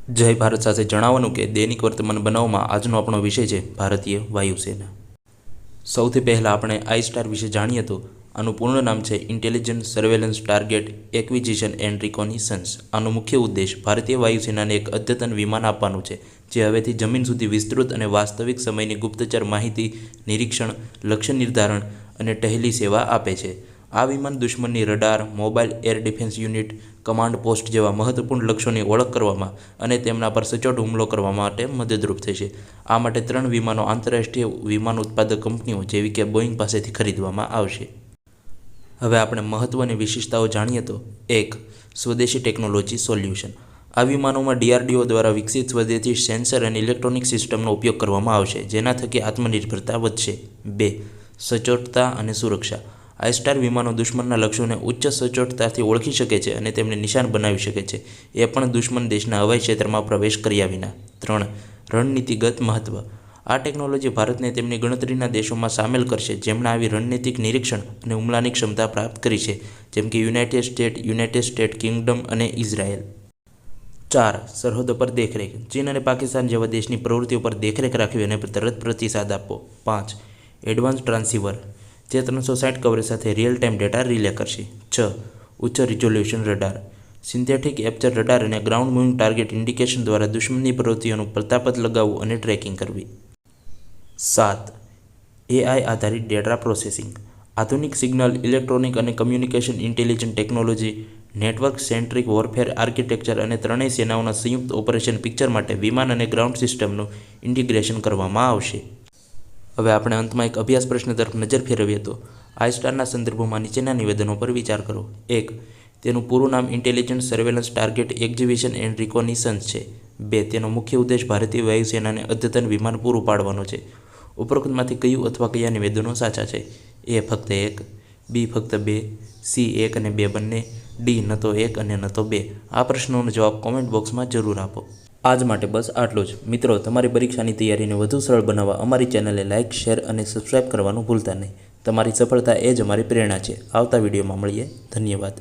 જય ભારત સાથે જણાવવાનું કે દૈનિક વર્તમાન બનાવમાં આજનો આપણો વિષય છે ભારતીય વાયુસેના। સૌથી પહેલાં આપણે આઈ સ્ટાર વિશે જાણીએ તો આનું પૂર્ણ નામ છે intelligence surveillance target acquisition and reconnaissance. આનો મુખ્ય ઉદ્દેશ ભારતીય વાયુસેનાને એક અદ્યતન વિમાન આપવાનું છે જે હવેથી જમીન સુધી વિસ્તૃત અને વાસ્તવિક સમયની ગુપ્તચર માહિતી, નિરીક્ષણ, લક્ષ્ય નિર્ધારણ અને ટહેલી સેવા આપે છે। આ વિમાન દુશ્મનની radar, mobile air defence unit, command post જેવા મહત્વપૂર્ણ લક્ષ્યોની ઓળખ કરવામાં અને તેમના પર સચોટ હુમલો કરવા માટે મદદરૂપ થશે। આ માટે 3 વિમાનો આંતરરાષ્ટ્રીય વિમાન ઉત્પાદક કંપનીઓ જેવી કે બોઇંગ પાસેથી ખરીદવામાં આવશે। હવે આપણે મહત્વની વિશેષતાઓ જાણીએ તો 1. સ્વદેશી ટેકનોલોજી સોલ્યુશન। આ વિમાનોમાં ડીઆરડીઓ દ્વારા વિકસિત સ્વદેશી સેન્સર અને ઇલેક્ટ્રોનિક સિસ્ટમનો ઉપયોગ કરવામાં આવશે જેના થકી આત્મનિર્ભરતા વધશે। 2. સચોટતા અને સુરક્ષા। આઈ સ્ટાર વિમાનો દુશ્મનના લક્ષ્યોને ઉચ્ચ સચોટતાથી ઓળખી શકે છે અને તેમને નિશાન બનાવી શકે છે, એ પણ દુશ્મન દેશના હવાઈ ક્ષેત્રમાં પ્રવેશ કર્યા વિના। 3. રણનીતિગત મહત્વ। આ ટેકનોલોજી ભારતને તેમની ગણતરીના દેશોમાં સામેલ કરશે જેમણે આવી રણનીતિક નિરીક્ષણ અને હુમલાની ક્ષમતા પ્રાપ્ત કરી છે, જેમ કે યુનાઇટેડ સ્ટેટ કિંગડમ અને ઇઝરાયેલ। 4. સરહદો પર દેખરેખ। ચીન અને પાકિસ્તાન જેવા દેશની પ્રવૃત્તિઓ પર દેખરેખ રાખવી અને તરત પ્રતિસાદ આપવો। 5. એડવાન્સ ટ્રાન્સીવર, જે 360 કવરેજ સાથે રિયલ ટાઈમ ડેટા રિલે કરશે। 6. ઉચ્ચ resolution radar, synthetic aperture radar અને ગ્રાઉન્ડ મૂવિંગ ટાર્ગેટ ઇન્ડિકેશન દ્વારા દુશ્મનની પ્રવૃત્તિઓનું પ્રતાપત લગાવવું અને ટ્રેકિંગ કરવી। 7. એઆઈ આધારિત ડેટા પ્રોસેસિંગ, આધુનિક સિગ્નલ, ઇલેક્ટ્રોનિક અને communication intelligent technology, network centric warfare architecture અને ત્રણેય સેનાઓના સંયુક્ત ઓપરેશન પિક્ચર માટે વિમાન અને ગ્રાઉન્ડ સિસ્ટમનું ઇન્ટિગ્રેશન કરવામાં આવશે। હવે આપણે અંતમાં એક અભ્યાસ પ્રશ્ન તરફ નજર ફેરવીએ તો આઈ સ્ટારના સંદર્ભમાં નીચેના નિવેદનો પર વિચાર કરો। 1. તેનું પૂરું નામ intelligence surveillance target acquisition and reconnaissance છે। 2. તેનો મુખ્ય ઉદ્દેશ ભારતીય વાયુસેનાને અદ્યતન વિમાન પૂરું પાડવાનો છે। ઉપરોક્તમાંથી કયું અથવા કયા નિવેદનો સાચા છે? એ. ફક્ત 1, બી. ફક્ત 2, સી. 1 અને 2 બંને, ડી. ન તો 1 અને ન તો 2। આ પ્રશ્નોનો જવાબ કોમેન્ટ બોક્સમાં જરૂર આપો। આજ માટે બસ આટલું જ મિત્રો। તમારી પરીક્ષાની તૈયારીને વધુ સરળ બનાવવા અમારી ચેનલને લાઇક, શેર અને સબસ્ક્રાઇબ કરવાનું ભૂલતા નહીં। તમારી સફળતા એ જ અમારી પ્રેરણા છે। આવતા વિડીયોમાં મળીએ। ધન્યવાદ।